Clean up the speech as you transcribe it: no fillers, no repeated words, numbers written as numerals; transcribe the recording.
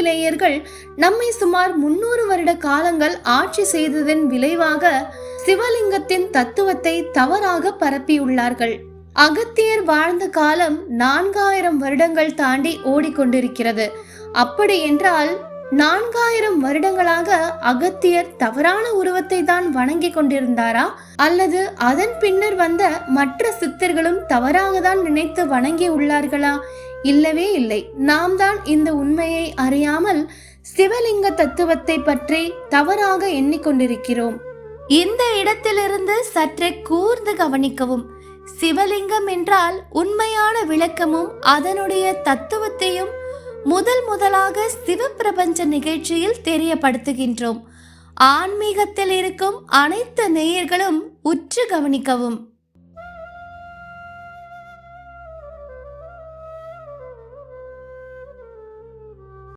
ஆங்கிலேயர்கள் நம்மை சுமார் 300 வருட காலங்கள் ஆட்சி செய்ததன் விளைவாக சிவலிங்கத்தின் தத்துவத்தை தவறாக பரப்பியுள்ளார்கள். அகத்தியர் வாழ்ந்த காலம் 4000 வருடங்கள் தாண்டி ஓடிக்கொண்டிருக்கிறது. அப்படி என்றால் 4000 வருடங்களாக அகத்தியர் தவறான உருவத்தை தான் வணங்கி கொண்டிருந்தாரா, அல்லது அதன் பின்னர் வந்த மற்ற சித்தர்களும் தவறாக தான் நினைத்து வணங்கி உள்ளார்களா? இல்லவே இல்லை. நாம் தான் இந்த உண்மையை அறியாமல் சிவலிங்க தத்துவத்தை பற்றி தவறாக எண்ணிக்கொண்டிருக்கிறோம். இந்த இடத்திலிருந்து சற்றே கூர்ந்து கவனிக்கவும். சிவலிங்கம் என்றால் உண்மையான விளக்கமும் அதனுடைய தத்துவத்தையும் முதலாக சிவப்பிரபஞ்ச நிகழ்ச்சியில் தெரியப்படுத்துகின்றோம். ஆன்மீகத்தில் இருக்கும் அனைத்து நேயர்களும் உற்று கவனிக்கவும்.